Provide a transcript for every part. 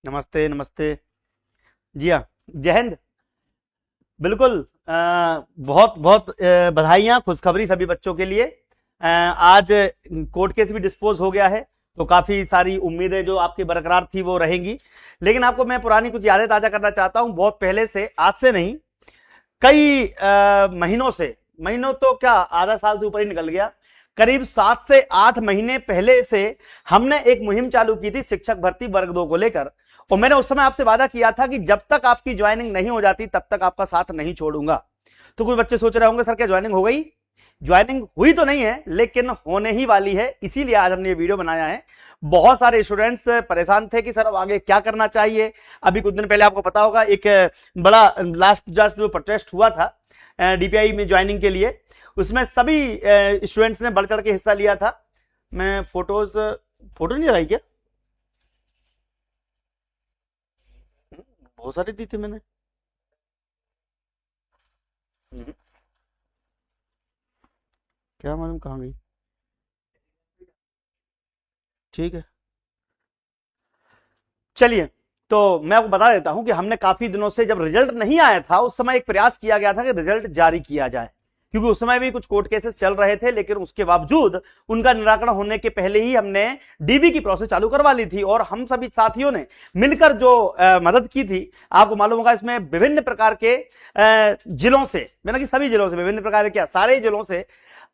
नमस्ते नमस्ते। जी हाँ, जय हिंद। बिल्कुल। बहुत बहुत बधाइयाँ, खुशखबरी सभी बच्चों के लिए। आज कोर्ट केस भी डिस्पोज हो गया है, तो काफी सारी उम्मीदें जो आपकी बरकरार थी वो रहेंगी। लेकिन आपको मैं पुरानी कुछ यादें ताजा करना चाहता हूँ। बहुत पहले से, आज से नहीं, कई महीनों से, महीनों तो क्या, आधा साल से ऊपर ही निकल गया, करीब 7 से 8 महीने पहले से हमने एक मुहिम चालू की थी शिक्षक भर्ती वर्ग 2 को लेकर। और मैंने उस समय आपसे वादा किया था कि जब तक आपकी ज्वाइनिंग नहीं हो जाती तब तक आपका साथ नहीं छोड़ूंगा। तो कुछ बच्चे सोच रहे होंगे सर क्या ज्वाइनिंग हो गई? ज्वाइनिंग हुई तो नहीं है, लेकिन होने ही वाली है, इसीलिए आज हमने ये वीडियो बनाया है। बहुत सारे स्टूडेंट्स परेशान थे कि सर अब आगे क्या करना चाहिए। अभी कुछ दिन पहले आपको पता होगा एक बड़ा लास्ट जो प्रोटेस्ट हुआ था डीपीआई में ज्वाइनिंग के लिए, उसमें सभी स्टूडेंट्स ने बढ़ चढ़ के हिस्सा लिया था। मैं फोटो नहीं लगाई क्या? बहुत सारी दी थी मैंने। हम्म, क्या मालूम कहाँ गई। ठीक है, चलिए। तो मैं आपको बता देता हूं कि हमने काफी दिनों से, जब रिजल्ट नहीं आया था उस समय एक प्रयास किया गया था कि रिजल्ट जारी किया जाए, क्योंकि उस समय भी कुछ कोर्ट केसेस चल रहे थे। लेकिन उसके बावजूद उनका निराकरण होने के पहले ही हमने डीबी की प्रोसेस चालू करवा ली थी, और हम सभी साथियों ने मिलकर जो मदद की थी, आपको मालूम होगा, इसमें विभिन्न प्रकार के जिलों से, मैंने कि सभी जिलों से, विभिन्न प्रकार के क्या, सारे जिलों से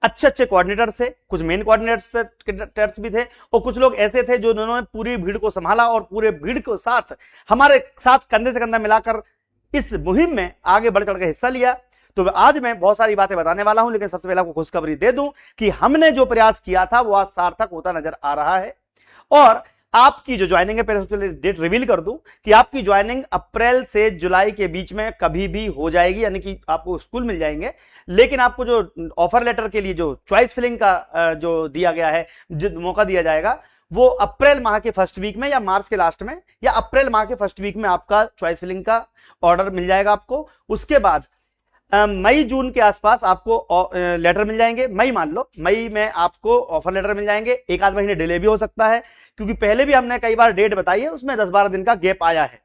अच्छे अच्छे कोऑर्डिनेटर थे, कुछ मेन कोऑर्डिनेटर्स भी थे, और कुछ लोग ऐसे थे जो उन्होंने पूरी भीड़ को संभाला और पूरे भीड़ को साथ, हमारे साथ कंधे से कंधा मिलाकर इस मुहिम में आगे बढ़ चढ़ कर हिस्सा लिया। तो आज मैं बहुत सारी बातें बताने वाला हूं, लेकिन सबसे पहले आपको खुशखबरी दे दूं कि हमने जो प्रयास किया था वो आज सार्थक होता नजर आ रहा है। और आपकी जो ज्वाइनिंग है, पहले सबसे पहले डेट रिवील कर दूं कि आपकी ज्वाइनिंग अप्रैल से जुलाई के बीच में कभी भी हो जाएगी, यानी कि आपको स्कूल मिल जाएंगे। लेकिन आपको जो ऑफर लेटर के लिए जो चॉइस फिलिंग का जो दिया गया है, जो मौका दिया जाएगा, वो अप्रैल माह के फर्स्ट वीक में या मार्च के लास्ट में या अप्रैल माह के फर्स्ट वीक में आपका चॉइस फिलिंग का ऑर्डर मिल जाएगा आपको। उसके बाद मई जून के आसपास आपको लेटर मिल जाएंगे। मई मान लो, मई में आपको ऑफर लेटर मिल जाएंगे। एक आध महीने डिले भी हो सकता है, क्योंकि पहले भी हमने कई बार डेट बताई है, उसमें 10-12 दिन का गैप आया है।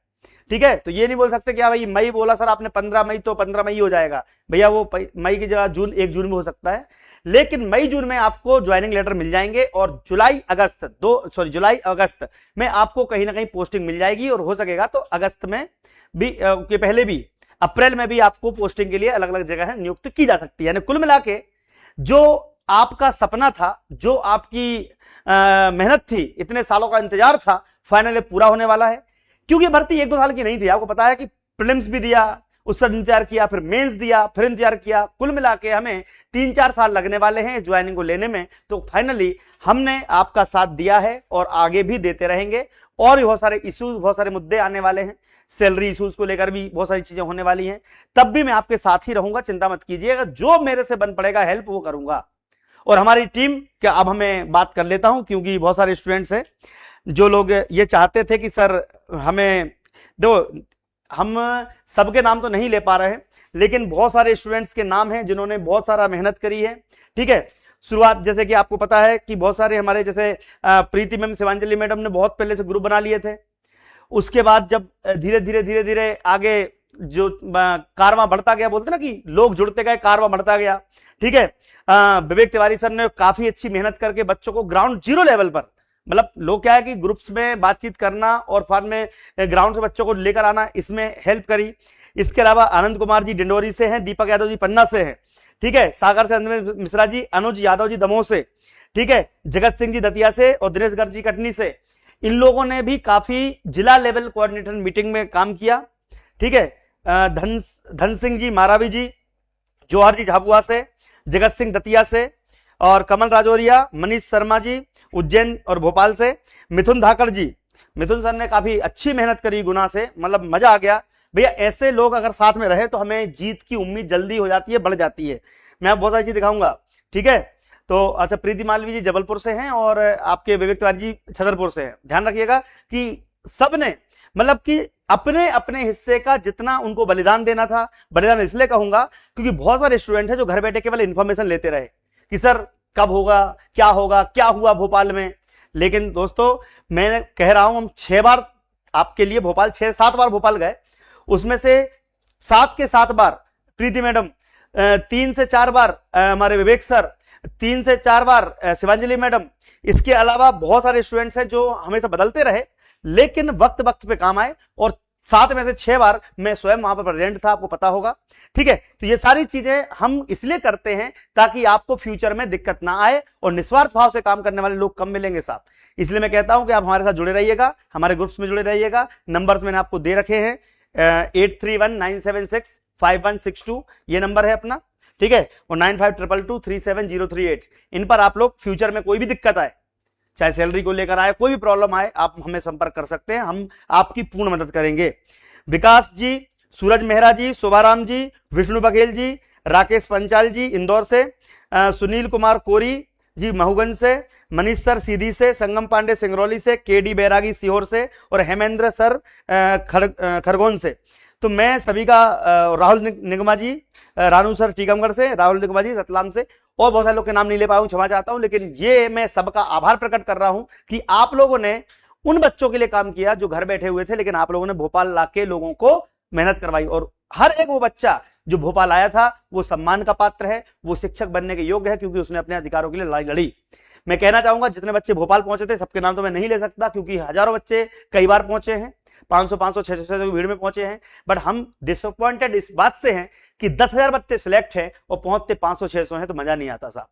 ठीक है, तो ये नहीं बोल सकते कि भाई मई बोला सर आपने 15 मई, तो 15 मई हो जाएगा भैया, वो मई की जगह जून, 1 जून में हो सकता है। लेकिन मई जून में आपको ज्वाइनिंग लेटर मिल जाएंगे, और जुलाई अगस्त में आपको कहीं ना कहीं पोस्टिंग मिल जाएगी, और हो सकेगा तो अगस्त में भी के पहले भी अप्रैल में भी आपको पोस्टिंग के लिए अलग अलग जगह नियुक्त की जा सकती है। यानी कुल मिला के जो आपका सपना था, जो आपकी मेहनत थी, इतने सालों का इंतजार था, फाइनली पूरा होने वाला है। क्योंकि भर्ती 1-2 साल की नहीं थी, आपको पता है कि प्रीलिम्स भी दिया, उसका इंतजार किया, फिर मेंस दिया, फिर इंतजार किया, कुल मिला के हमें 3-4 साल लगने वाले हैं इस ज्वाइनिंग को लेने में। तो फाइनली हमने आपका साथ दिया है और आगे भी देते रहेंगे। और भी बहुत सारे इश्यूज, बहुत सारे मुद्दे आने वाले हैं, सैलरी इश्यूज को लेकर भी बहुत सारी चीजें होने वाली हैं, तब भी मैं आपके साथ ही रहूंगा, चिंता मत कीजिएगा। जो मेरे से बन पड़ेगा हेल्प वो करूंगा। और हमारी टीम क्या, अब हमें बात कर लेता हूं, क्योंकि बहुत सारे स्टूडेंट्स हैं जो लोग ये चाहते थे कि सर हमें दो, हम सबके नाम तो नहीं ले पा रहे हैं, लेकिन बहुत सारे स्टूडेंट्स के नाम हैं जिन्होंने बहुत सारा मेहनत करी है। ठीक है, शुरुआत जैसे कि आपको पता है कि बहुत सारे हमारे, जैसे प्रीति मैम, शिवांजलि मैडम ने बहुत पहले से ग्रुप बना लिए थे। उसके बाद जब धीरे धीरे आगे जो कारवां बढ़ता गया, बोलते ना कि लोग जुड़ते गए, कारवां बढ़ता गया। ठीक है, विवेक तिवारी सर ने काफी अच्छी मेहनत करके बच्चों को ग्राउंड जीरो लेवल पर, मतलब लोग क्या है कि ग्रुप्स में बातचीत करना और बाद में ग्राउंड से बच्चों को लेकर आना, इसमें हेल्प करी। इसके अलावा आनंद कुमार जी डिंडोरी से हैं, दीपक यादव जी पन्ना से हैं। ठीक है, सागर से अनविंद मिश्रा जी, अनुज यादव जी दमोह से, ठीक है, जगत सिंह जी दतिया से, और दिनेश गर्ग जी कटनी से। इन लोगों ने भी काफी जिला लेवल कोऑर्डिनेटर मीटिंग में काम किया। ठीक है, धन सिंह जी मारावी जी, जौहर जी झाबुआ से, जगत सिंह दतिया से, और कमल राजौरिया, मनीष शर्मा जी उज्जैन और भोपाल से, मिथुन धाकड़ जी, मिथुन सर ने काफी अच्छी मेहनत करी गुना से, मतलब मजा आ गया भैया। ऐसे लोग अगर साथ में रहे तो हमें जीत की उम्मीद जल्दी हो जाती है, बढ़ जाती है। मैं आप बहुत सारी चीज दिखाऊंगा। ठीक है, तो अच्छा, प्रीति मालवी जी जबलपुर से हैं, और आपके विवेक तिवारी जी छतरपुर से हैं। ध्यान रखिएगा कि सबने, मतलब कि अपने अपने हिस्से का जितना उनको बलिदान देना था, बलिदान इसलिए कहूंगा क्योंकि बहुत सारे स्टूडेंट हैं जो घर बैठे केवल इंफॉर्मेशन लेते रहे कि सर कब होगा, क्या होगा, क्या हुआ भोपाल में। लेकिन दोस्तों मैं कह रहा हूं, हम 6 बार आपके लिए भोपाल 6-7 बार भोपाल गए, उसमें से 7 के 7 बार प्रीति मैडम, 3 से 4 बार हमारे विवेक सर, 3 से 4 बार शिवांजलि मैडम। इसके अलावा बहुत सारे स्टूडेंट्स हैं जो हमेशा बदलते रहे लेकिन वक्त वक्त पे काम आए, और 7 में से 6 बार मैं स्वयं वहां पर प्रेजेंट था, आपको पता होगा। ठीक है, तो ये सारी चीजें हम इसलिए करते हैं ताकि आपको फ्यूचर में दिक्कत ना आए, और निस्वार्थ भाव से काम करने वाले लोग कम मिलेंगे साहब। इसलिए मैं कहता हूं कि आप हमारे साथ जुड़े रहिएगा, हमारे ग्रुप्स में जुड़े रहिएगा। नंबर्स मैंने आपको दे रखे हैं, 8319765162 ये नंबर है अपना, ठीक है, और 9522237038। इन पर आप लोग फ्यूचर में कोई भी दिक्कत आए, चाहे सैलरी को लेकर आए, कोई भी प्रॉब्लम आए, आप हमें संपर्क कर सकते हैं, हम आपकी पूर्ण मदद करेंगे। विकास जी, सूरज मेहरा जी, शोभाराम जी, विष्णु बघेल जी, राकेश पंचाल जी इंदौर से, सुनील कुमार कोरी जी महुगंज से, मनीष सर सीधी से, संगम पांडे सिंगरौली से, केडी बैरागी सीहोर से, और हेमेंद्र सर खरगोन से। तो मैं सभी का, राहुल निगमा जी, रानू सर टीकमगढ़ से, राहुल निगमा जी रतलाम से, और बहुत सारे लोग के नाम नहीं ले पाया हूं, क्षमा चाहता हूं, लेकिन ये मैं सबका आभार प्रकट कर रहा हूं कि आप लोगों ने उन बच्चों के लिए काम किया जो घर बैठे हुए थे, लेकिन आप लोगों ने भोपाल लाके लोगों को मेहनत करवाई, और हर एक वो बच्चा जो भोपाल आया था वो सम्मान का पात्र है, वो शिक्षक बनने के योग्य है, क्योंकि उसने अपने अधिकारों के लिए लड़ाई लड़ी। मैं कहना चाहूंगा जितने बच्चे भोपाल पहुंचे थे सबके नाम तो मैं नहीं ले सकता, क्योंकि हजारों बच्चे कई बार पहुंचे हैं, 500 600 की भीड़ में पहुंचे हैं, बट हम डिसअपॉइंटेड इस बात से हैं कि 10,000 बच्चे सिलेक्ट हैं और पहुंचते 500-600 हैं, तो मजा नहीं आता साहब।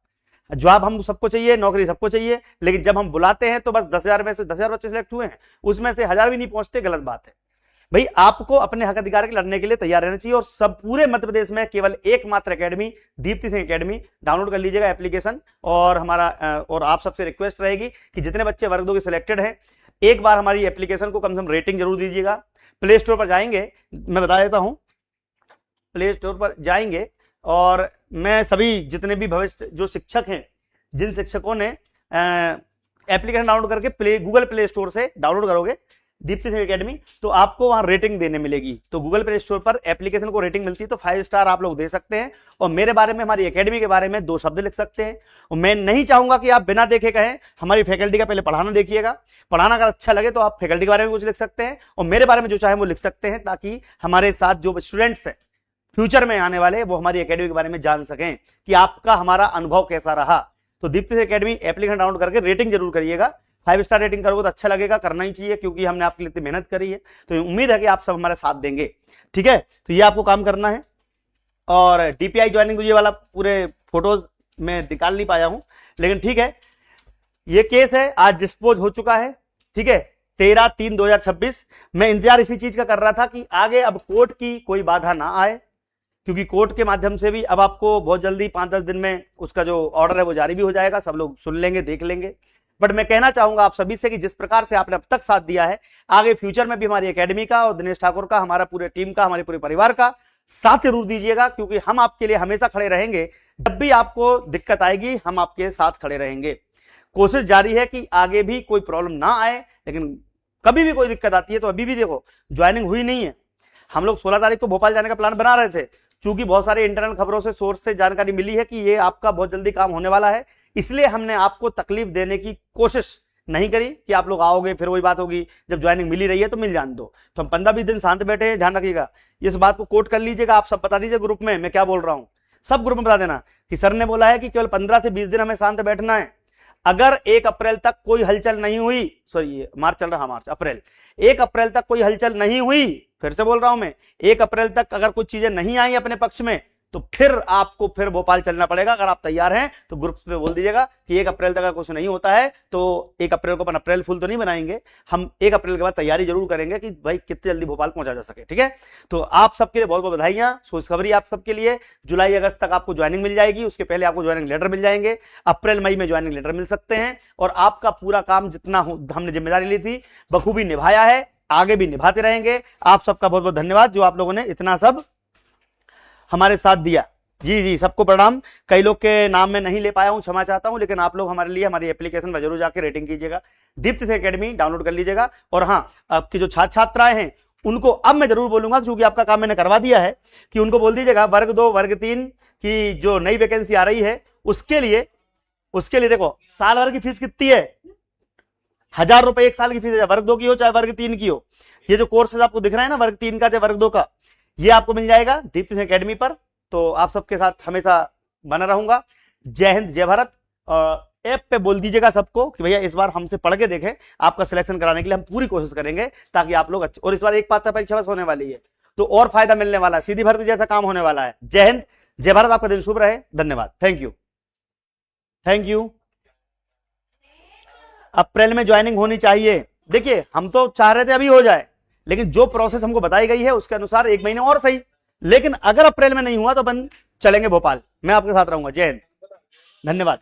जवाब हम सबको चाहिए, नौकरी सबको चाहिए, लेकिन जब हम बुलाते हैं तो बस 10,000 में से 10,000 बच्चे सिलेक्ट हुए हैं, उसमें से 1000 भी नहीं पहुंचते, गलत बात है। भाई आपको अपने हक अधिकार के लड़ने के लिए तैयार रहना चाहिए, और सब पूरे मध्य प्रदेश में केवल एकमात्र academy Deepti Singh academy, download कर लीजिएगा एप्लीकेशन। और हमारा और आप सबसे रिक्वेस्ट रहेगी कि जितने बच्चे वर्ग 2 के सिलेक्टेड हैं, एक बार हमारी एप्लीकेशन को कम से कम रेटिंग जरूर दीजिएगा। प्ले स्टोर पर जाएंगे, मैं बता देता हूं, प्ले स्टोर पर जाएंगे और मैं सभी जितने भी भविष्य जो शिक्षक हैं, जिन शिक्षकों ने एप्लीकेशन डाउनलोड करके गूगल प्ले स्टोर से डाउनलोड करोगे दीप्ति सिंह एकेडमी, तो आपको वहां रेटिंग देने मिलेगी। तो गूगल प्ले स्टोर पर एप्लीकेशन को रेटिंग मिलती है, तो 5 स्टार आप लोग दे सकते हैं, और मेरे बारे में, हमारी एकेडमी के बारे में 2 शब्द लिख सकते हैं। और मैं नहीं चाहूंगा कि आप बिना देखे कहें, हमारी फैकल्टी का पहले पढ़ाना देखिएगा, पढ़ाना अगर अच्छा लगे तो आप फैकल्टी के बारे में कुछ लिख सकते हैं, और मेरे बारे में जो चाहे वो लिख सकते हैं, ताकि हमारे साथ जो स्टूडेंट्स हैं फ्यूचर में आने वाले, वो हमारी एकेडमी के बारे में जान सकें कि आपका हमारा अनुभव कैसा रहा। तो Deepti Singh academy application download करके रेटिंग जरूर करिएगा, 5 स्टार रेटिंग करोगे तो अच्छा लगेगा, करना ही चाहिए, क्योंकि हमने आपके लिए इतनी मेहनत करी है, तो उम्मीद है कि आप सब हमारे साथ देंगे। ठीक है, तो ये आपको काम करना है। और डीपीआई ज्वाइनिंग, ये वाला पूरे फोटोज में निकाल नहीं पाया हूं, लेकिन ठीक है, ये केस है आज डिस्पोज हो चुका है। ठीक है, 13/3/2026। मैं इंतजार इसी चीज का कर रहा था कि आगे अब कोर्ट की कोई बाधा ना आए, क्योंकि कोर्ट के माध्यम से भी अब आपको बहुत जल्दी 5-10 दिन में उसका जो ऑर्डर है वो जारी भी हो जाएगा, सब लोग सुन लेंगे, देख लेंगे। बट मैं कहना चाहूंगा आप सभी से कि जिस प्रकार से आपने अब तक साथ दिया है, आगे फ्यूचर में भी हमारी एकेडमी का और दिनेश ठाकुर का, हमारा पूरे टीम का, हमारे पूरे परिवार का साथ जरूर दीजिएगा, क्योंकि हम आपके लिए हमेशा खड़े रहेंगे। जब भी आपको दिक्कत आएगी हम आपके साथ खड़े रहेंगे। कोशिश जारी है कि आगे भी कोई प्रॉब्लम ना आए, लेकिन कभी भी कोई दिक्कत आती है तो अभी भी देखो ज्वाइनिंग हुई नहीं है। हम लोग 16 तारीख को भोपाल जाने का प्लान बना रहे थे, चूंकि बहुत सारे इंटरनल खबरों से, सोर्स से जानकारी मिली है कि ये आपका बहुत जल्दी काम होने वाला है, इसलिए हमने आपको तकलीफ देने की कोशिश नहीं करी कि आप लोग आओगे फिर वही बात होगी, जब ज्वाइनिंग मिली रही है तो मिल जान दो। तो हम 15-20 दिन शांत बैठे हैं, ध्यान रखिएगा, इस बात को कोट कर लीजिएगा, आप सब बता दीजिए ग्रुप में मैं क्या बोल रहा हूं, सब ग्रुप में बता देना कि सर ने बोला है कि केवल 15 से 20 दिन हमें शांत बैठना है। अगर 1 अप्रैल तक कोई हलचल नहीं हुई, सॉरी मार्च चल रहा, मार्च अप्रैल, 1 अप्रैल तक कोई हलचल नहीं हुई, फिर से बोल रहा हूं मैं, 1 अप्रैल तक अगर कुछ चीजें नहीं आई अपने पक्ष में, तो फिर आपको फिर भोपाल चलना पड़ेगा। अगर आप तैयार हैं तो ग्रुप पे बोल दीजिएगा कि 1 अप्रैल तक अगर कुछ नहीं होता है तो 1 अप्रैल को अपन अप्रैल फुल तो नहीं बनाएंगे, हम 1 अप्रैल के बाद तैयारी जरूर करेंगे कि भाई कितने जल्दी भोपाल पहुंचा जा सके। ठीक है, तो आप सबके लिए बहुत बहुत बधाइयां, खुशखबरी आप सबके लिए, जुलाई अगस्त तक आपको ज्वाइनिंग मिल जाएगी, उसके पहले आपको ज्वाइनिंग लेटर मिल जाएंगे, अप्रैल मई में ज्वाइनिंग लेटर मिल सकते हैं, और आपका पूरा काम जितना हमने जिम्मेदारी ली थी बखूबी निभाया है, आगे भी निभाते रहेंगे। आप सबका बहुत बहुत धन्यवाद जो आप लोगों ने इतना सब हमारे साथ दिया। जी जी, सबको प्रणाम। कई लोग के नाम में नहीं ले पाया हूं, क्षमा चाहता हूं, लेकिन आप लोग हमारे लिए हमारी एप्लीकेशन पर जरूर जाकर रेटिंग कीजिएगा, दीप्ति सिंह एकेडमी डाउनलोड कर लीजिएगा। और हाँ, आपकी जो छात्र छात्राएं हैं उनको अब मैं जरूर बोलूंगा, क्योंकि आपका काम मैंने करवा दिया है, कि उनको बोल दीजिएगा वर्ग 2 वर्ग 3 की जो नई वैकेंसी आ रही है उसके लिए देखो साल भर की फीस कितनी है, ₹1000 एक साल की फीस है, वर्ग 2 की हो चाहे वर्ग 3 की हो। ये जो कोर्सेज आपको दिख रहा है ना वर्ग 3 का चाहे वर्ग 2 का, ये आपको मिल जाएगा दीप्ति सिंह एकेडमी पर। तो आप सबके साथ हमेशा बना रहूंगा। जय हिंद जय भारत। ऐप पे बोल दीजिएगा सबको कि भैया इस बार हमसे पढ़ के देखें, आपका सिलेक्शन कराने के लिए हम पूरी कोशिश करेंगे ताकि आप लोग अच्छे। और इस बार एक पात्र परीक्षा बस होने वाली है तो और फायदा मिलने वाला है, सीधी भर्ती जैसा काम होने वाला है। जय हिंद जय भारत। आपका दिन शुभ रहे। धन्यवाद। Thank you thank you. April में ज्वाइनिंग होनी चाहिए। देखिए हम तो चाह रहे थे अभी हो जाए, लेकिन जो प्रोसेस हमको बताई गई है उसके अनुसार 1 महीने और सही, लेकिन अगर अप्रैल में नहीं हुआ तो अपन चलेंगे भोपाल। मैं आपके साथ रहूंगा। जय हिंद धन्यवाद।